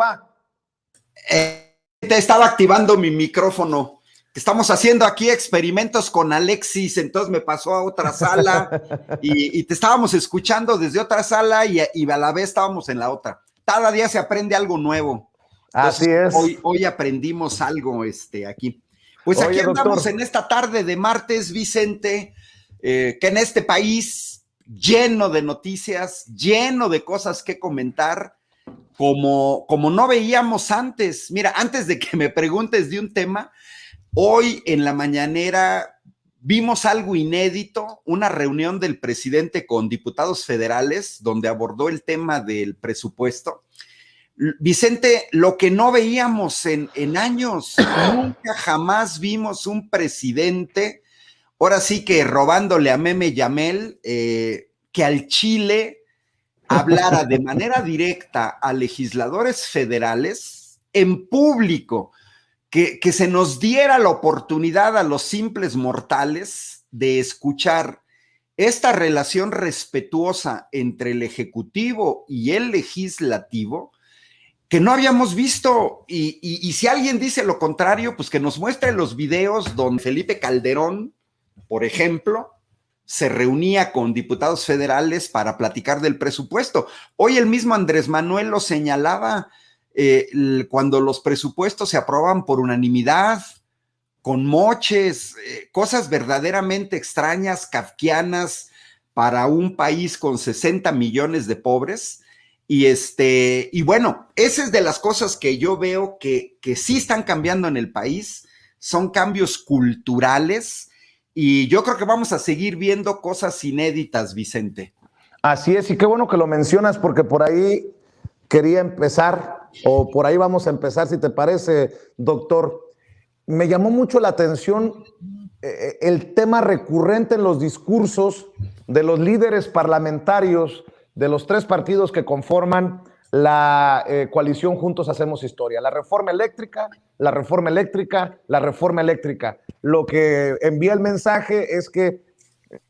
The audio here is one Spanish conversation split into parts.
va? Te estaba activando mi micrófono. Estamos haciendo aquí experimentos con Alexis, entonces me pasó a otra sala y te estábamos escuchando desde otra sala y a la vez estábamos en la otra. Cada día se aprende algo nuevo. Entonces, así es. Hoy aprendimos algo aquí. Pues aquí Oye, andamos doctor, en esta tarde de martes, Vicente, que en este país lleno de noticias, lleno de cosas que comentar, como no veíamos antes. Mira, antes de que me preguntes de un tema, hoy en la mañanera vimos algo inédito, una reunión del presidente con diputados federales donde abordó el tema del presupuesto. Vicente, lo que no veíamos en años, nunca jamás vimos un presidente, ahora sí que robándole a Meme Yamel, que al Chile hablara de manera directa a legisladores federales en público, que se nos diera la oportunidad a los simples mortales de escuchar esta relación respetuosa entre el Ejecutivo y el Legislativo, que no habíamos visto, y si alguien dice lo contrario, pues que nos muestre los videos donde Felipe Calderón, por ejemplo, se reunía con diputados federales para platicar del presupuesto. Hoy el mismo Andrés Manuel lo señalaba, cuando los presupuestos se aproban por unanimidad, con moches, cosas verdaderamente extrañas, kafkianas, para un país con 60 millones de pobres. Y bueno, esa es de las cosas que yo veo que sí están cambiando en el país, son cambios culturales, y yo creo que vamos a seguir viendo cosas inéditas, Vicente. así es, y qué bueno que lo mencionas porque por ahí quería empezar, o por ahí vamos a empezar, si te parece, doctor. Me llamó mucho la atención el tema recurrente en los discursos de los líderes parlamentarios de los tres partidos que conforman la coalición Juntos Hacemos Historia. La reforma eléctrica, la reforma eléctrica, la reforma eléctrica. Lo que envía el mensaje es que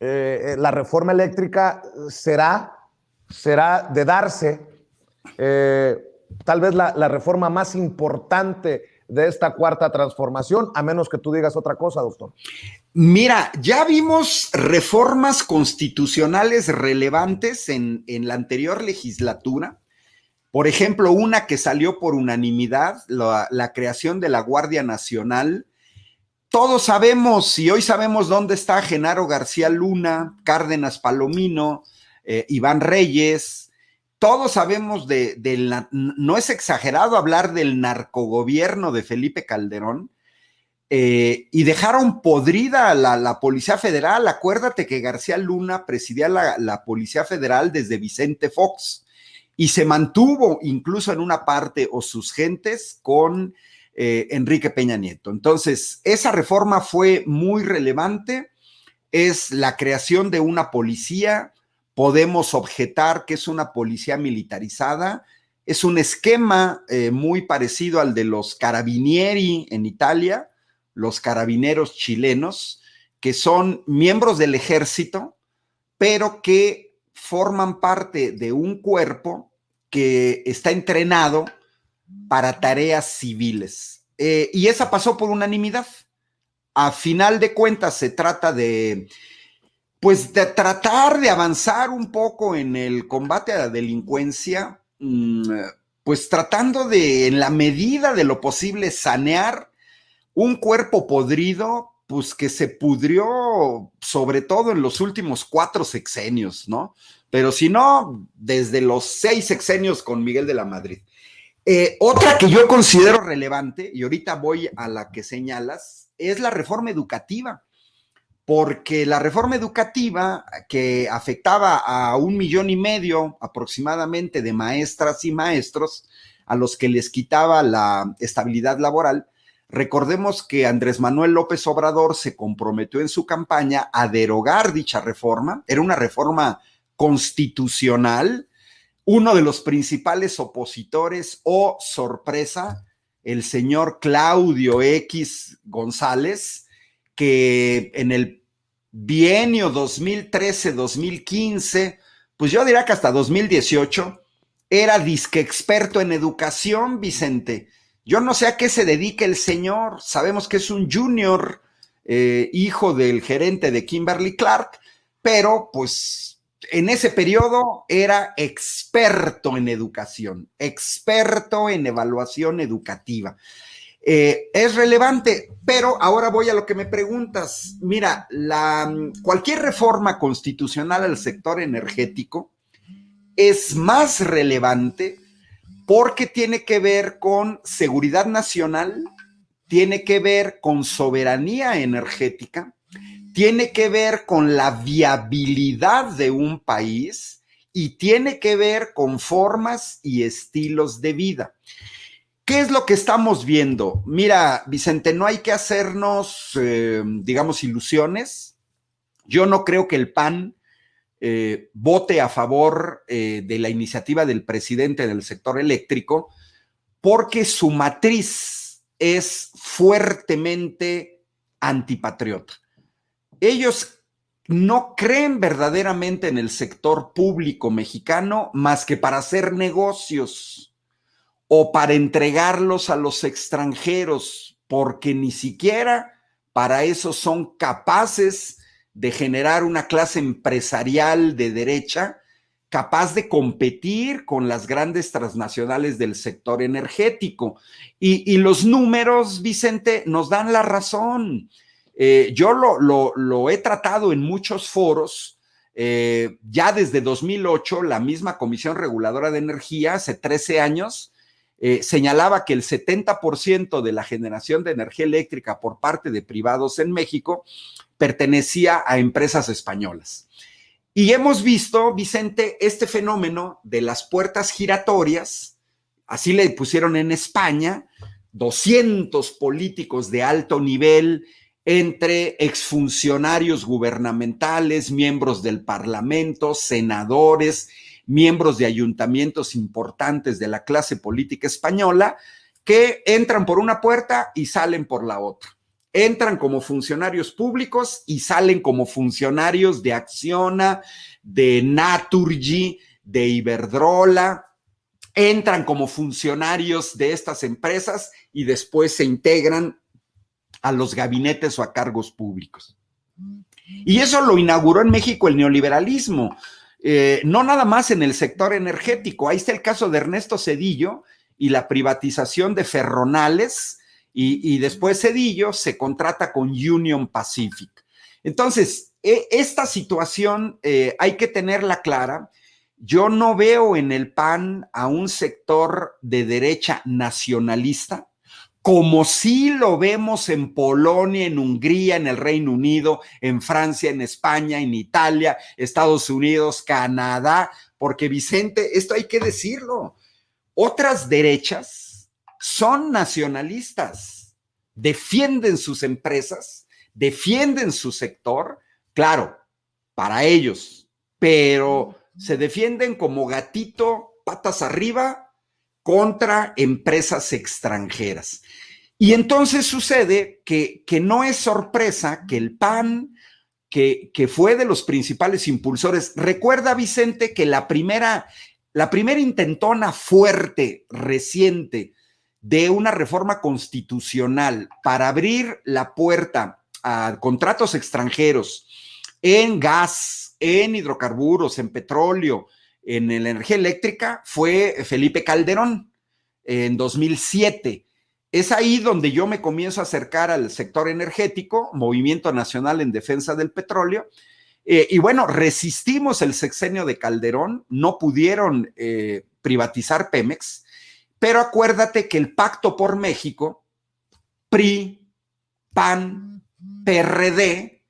la reforma eléctrica será de darse tal vez la reforma más importante de esta cuarta transformación, a menos que tú digas otra cosa, doctor. Mira, ya vimos reformas constitucionales relevantes en la anterior legislatura. Por ejemplo, una que salió por unanimidad, la creación de la Guardia Nacional. Todos sabemos, y hoy sabemos dónde está Genaro García Luna, Cárdenas Palomino, Iván Reyes. Todos sabemos no es exagerado hablar del narcogobierno de Felipe Calderón, y dejaron podrida a la Policía Federal. Acuérdate que García Luna presidía la Policía Federal desde Vicente Fox y se mantuvo incluso en una parte, o sus gentes, con Enrique Peña Nieto. Entonces, esa reforma fue muy relevante. Es la creación de una policía. Podemos objetar que es una policía militarizada. Es un esquema muy parecido al de los carabinieri en Italia, los carabineros chilenos, que son miembros del ejército, pero que forman parte de un cuerpo que está entrenado para tareas civiles. Y esa pasó por unanimidad. A final de cuentas se trata de tratar de avanzar un poco en el combate a la delincuencia, pues tratando de, en la medida de lo posible, sanear un cuerpo podrido, pues que se pudrió sobre todo en los últimos 4 sexenios, ¿no? Pero si no, desde los 6 sexenios con Miguel de la Madrid. Otra que yo considero relevante, y ahorita voy a la que señalas, es la reforma educativa, porque la reforma educativa, que afectaba a 1,5 millones aproximadamente de maestras y maestros, a los que les quitaba la estabilidad laboral. Recordemos que Andrés Manuel López Obrador se comprometió en su campaña a derogar dicha reforma. Era una reforma constitucional. Uno de los principales opositores, oh sorpresa, el señor Claudio X González, que en el bienio 2013-2015, pues yo diría que hasta 2018, era disque experto en educación, Vicente. Yo no sé a qué se dedica el señor. Sabemos que es un junior, hijo del gerente de Kimberly Clark, pero pues en ese periodo era experto en educación, experto en evaluación educativa. Es relevante, pero ahora voy a lo que me preguntas. Mira, cualquier reforma constitucional al sector energético es más relevante porque tiene que ver con seguridad nacional, tiene que ver con soberanía energética, tiene que ver con la viabilidad de un país y tiene que ver con formas y estilos de vida. ¿Qué es lo que estamos viendo? Mira, Vicente, no hay que hacernos, digamos, ilusiones. Yo no creo que el PAN vote a favor de la iniciativa del presidente del sector eléctrico, porque su matriz es fuertemente antipatriota. Ellos no creen verdaderamente en el sector público mexicano más que para hacer negocios o para entregarlos a los extranjeros, porque ni siquiera para eso son capaces de generar una clase empresarial de derecha capaz de competir con las grandes transnacionales del sector energético. Y los números, Vicente, nos dan la razón. Yo lo he tratado en muchos foros. Ya desde 2008, la misma Comisión Reguladora de Energía, hace 13 años, señalaba que el 70% de la generación de energía eléctrica por parte de privados en México pertenecía a empresas españolas. Y hemos visto, Vicente, este fenómeno de las puertas giratorias, así le pusieron en España, 200 políticos de alto nivel, entre exfuncionarios gubernamentales, miembros del Parlamento, senadores, miembros de ayuntamientos importantes de la clase política española, que entran por una puerta y salen por la otra. Entran como funcionarios públicos y salen como funcionarios de Acciona, de Naturgy, de Iberdrola. Entran como funcionarios de estas empresas y después se integran a los gabinetes o a cargos públicos. Y eso lo inauguró en México el neoliberalismo. No nada más en el sector energético. Ahí está el caso de Ernesto Zedillo y la privatización de Ferronales, y después Zedillo se contrata con Union Pacific. Entonces, esta situación hay que tenerla clara. Yo no veo en el PAN a un sector de derecha nacionalista, como sí lo vemos en Polonia, en Hungría, en el Reino Unido, en Francia, en España, en Italia, Estados Unidos, Canadá, porque Vicente, esto hay que decirlo, otras derechas son nacionalistas, defienden sus empresas, defienden su sector, claro, para ellos, pero se defienden como gatito, patas arriba, contra empresas extranjeras. Y entonces sucede que no es sorpresa que el PAN, que fue de los principales impulsores, recuerda, Vicente, que la primera intentona fuerte, reciente, de una reforma constitucional para abrir la puerta a contratos extranjeros en gas, en hidrocarburos, en petróleo, en la energía eléctrica, fue Felipe Calderón en 2007. Es ahí donde yo me comienzo a acercar al sector energético, Movimiento Nacional en Defensa del Petróleo, y bueno, resistimos el sexenio de Calderón, no pudieron privatizar Pemex, pero acuérdate que el Pacto por México, PRI, PAN, PRD,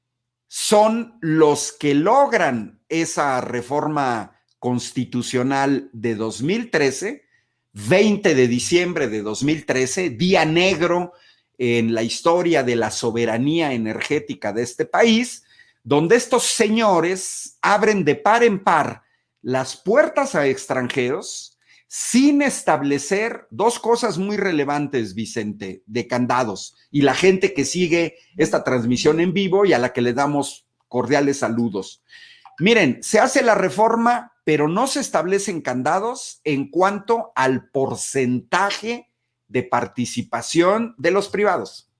son los que logran esa reforma constitucional de 2013, 20 de diciembre de 2013, día negro en la historia de la soberanía energética de este país, donde estos señores abren de par en par las puertas a extranjeros sin establecer dos cosas muy relevantes, Vicente, de candados, y la gente que sigue esta transmisión en vivo y a la que le damos cordiales saludos. Miren, se hace la reforma pero no se establecen candados en cuanto al porcentaje de participación de los privados.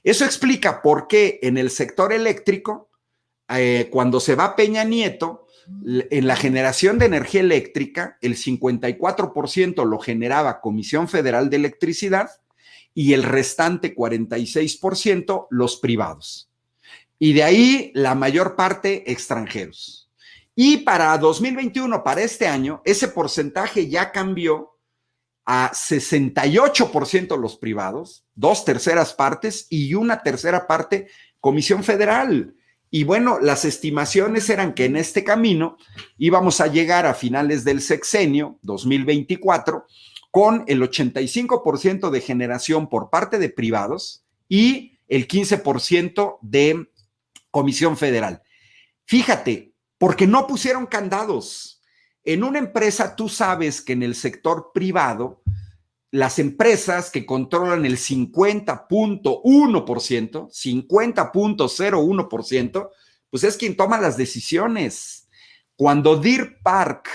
Eso explica por qué en el sector eléctrico, cuando se va Peña Nieto, en la generación de energía eléctrica, el 54% lo generaba Comisión Federal de Electricidad y el restante 46% los privados. Y de ahí la mayor parte extranjeros. Y para 2021, para este año, ese porcentaje ya cambió a 68% los privados, 2/3 partes y 1/3 parte Comisión Federal. Y bueno, las estimaciones eran que en este camino íbamos a llegar a finales del sexenio 2024 con el 85% de generación por parte de privados y el 15% de Comisión Federal. Fíjate, porque no pusieron candados. En una empresa, tú sabes que en el sector privado, las empresas que controlan el 50.1%, 50.01%, pues es quien toma las decisiones. Cuando Deer Park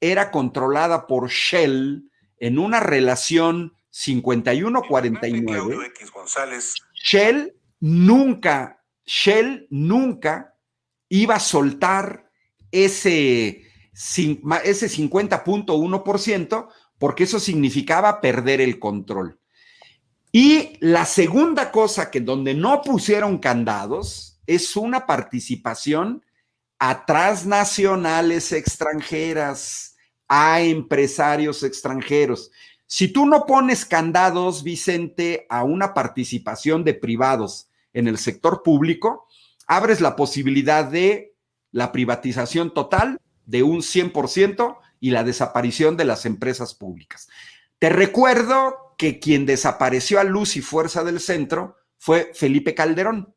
era controlada por Shell en una relación 51-49, Shell nunca iba a soltar ese 50.1% porque eso significaba perder el control. Y la segunda cosa que donde no pusieron candados es una participación a transnacionales extranjeras, a empresarios extranjeros. Si tú no pones candados, Vicente, a una participación de privados en el sector público, abres la posibilidad de la privatización total de un 100% y la desaparición de las empresas públicas. Te recuerdo que quien desapareció a luz y fuerza del centro fue Felipe Calderón.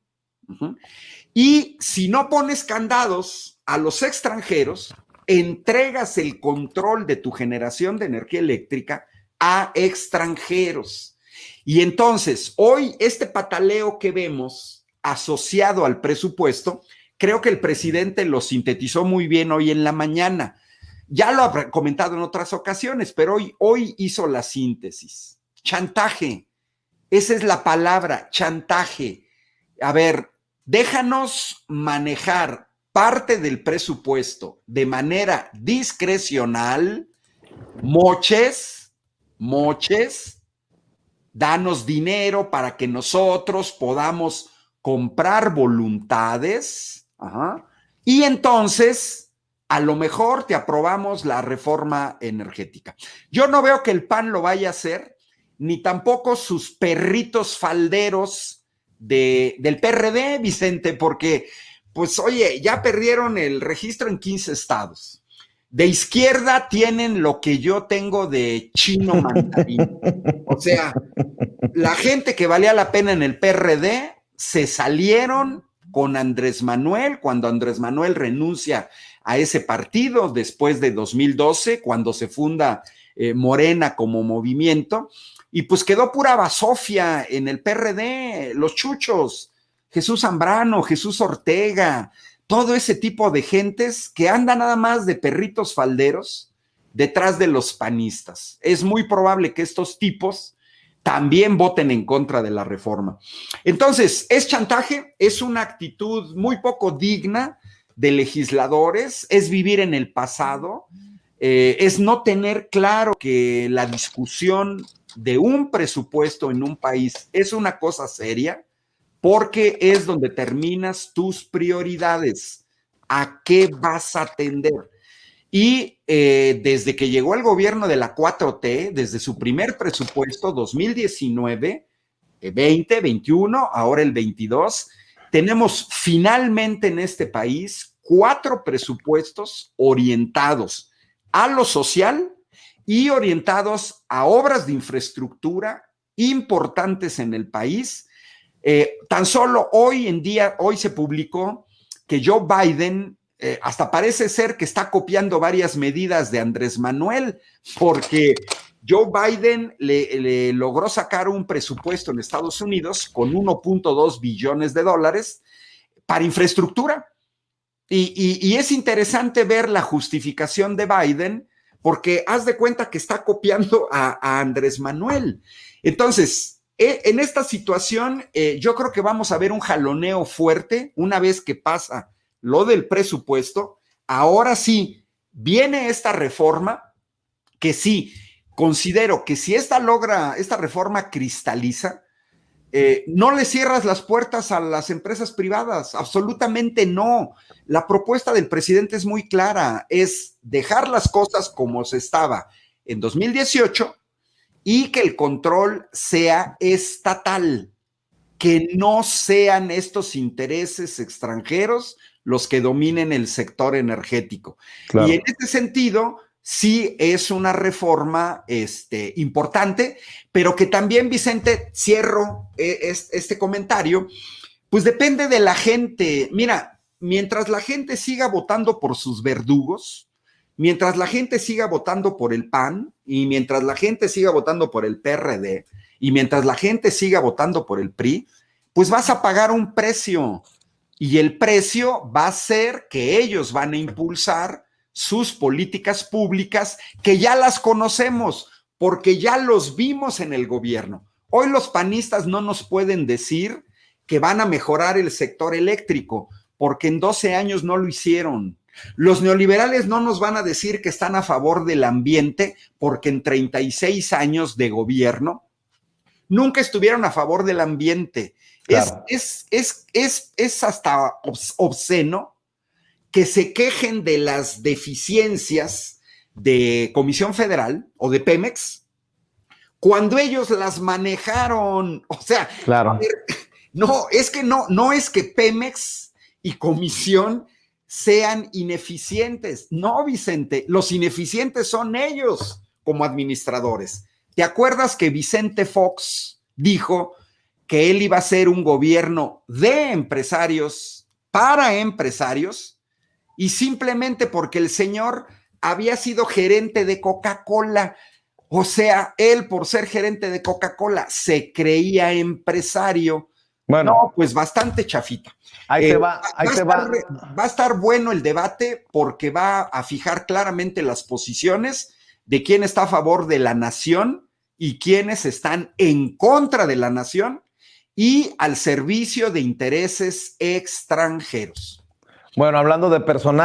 Y si no pones candados a los extranjeros, entregas el control de tu generación de energía eléctrica a extranjeros. Y entonces, hoy este pataleo que vemos asociado al presupuesto, creo que el presidente lo sintetizó muy bien hoy en la mañana. Ya lo ha comentado en otras ocasiones, pero hoy hizo la síntesis. Chantaje. Esa es la palabra, chantaje. A ver, déjanos manejar parte del presupuesto de manera discrecional, moches, danos dinero para que nosotros podamos comprar voluntades, y entonces a lo mejor te aprobamos la reforma energética. Yo no veo que el PAN lo vaya a hacer, ni tampoco sus perritos falderos del PRD, Vicente, porque, pues, oye, ya perdieron el registro en 15 estados. De izquierda tienen lo que yo tengo de chino mandarín. O sea, la gente que valía la pena en el PRD se salieron con Andrés Manuel, cuando Andrés Manuel renuncia a ese partido después de 2012, cuando se funda Morena como movimiento, y pues quedó pura basofia en el PRD, los chuchos, Jesús Zambrano, Jesús Ortega, todo ese tipo de gentes que andan nada más de perritos falderos detrás de los panistas. Es muy probable que estos tipos también voten en contra de la reforma. Entonces, ¿es chantaje? Es una actitud muy poco digna de legisladores, es vivir en el pasado, es no tener claro que la discusión de un presupuesto en un país es una cosa seria, porque es donde terminas tus prioridades, a qué vas a atender. Y desde que llegó el gobierno de la 4T, desde su primer presupuesto, 2019, 20, 21, ahora el 22, tenemos finalmente en este país 4 presupuestos orientados a lo social y orientados a obras de infraestructura importantes en el país. Tan solo hoy en día, hoy se publicó que Joe Biden hasta parece ser que está copiando varias medidas de Andrés Manuel, porque Joe Biden le logró sacar un presupuesto en Estados Unidos con $1.2 billones para infraestructura. Y es interesante ver la justificación de Biden, porque haz de cuenta que está copiando a Andrés Manuel. Entonces, en esta situación, yo creo que vamos a ver un jaloneo fuerte una vez que pasa lo del presupuesto. Ahora sí, viene esta reforma que sí, considero que si esta reforma cristaliza, no le cierras las puertas a las empresas privadas, absolutamente no. La propuesta del presidente es muy clara, es dejar las cosas como se estaba en 2018 y que el control sea estatal, que no sean estos intereses extranjeros los que dominen el sector energético. Claro. Y en este sentido, sí es una reforma importante, pero que también, Vicente, cierro este comentario, pues depende de la gente. Mira, mientras la gente siga votando por sus verdugos, mientras la gente siga votando por el PAN y mientras la gente siga votando por el PRD y mientras la gente siga votando por el PRI, pues vas a pagar un precio y el precio va a ser que ellos van a impulsar sus políticas públicas que ya las conocemos porque ya los vimos en el gobierno. Hoy los panistas no nos pueden decir que van a mejorar el sector eléctrico porque en 12 años no lo hicieron. Los neoliberales no nos van a decir que están a favor del ambiente porque en 36 años de gobierno nunca estuvieron a favor del ambiente. Claro. Es hasta obsceno que se quejen de las deficiencias de Comisión Federal o de Pemex cuando ellos las manejaron. O sea, claro. A ver, no es que Pemex y Comisión sean ineficientes. No, Vicente, los ineficientes son ellos como administradores. ¿Te acuerdas que Vicente Fox dijo que él iba a ser un gobierno de empresarios para empresarios? Y simplemente porque el señor había sido gerente de Coca-Cola, o sea, él por ser gerente de Coca-Cola se creía empresario. Bueno, no, pues bastante chafita. Ahí te va. Va a estar bueno el debate porque va a fijar claramente las posiciones de quién está a favor de la nación y quiénes están en contra de la nación y al servicio de intereses extranjeros. Bueno, hablando de personajes.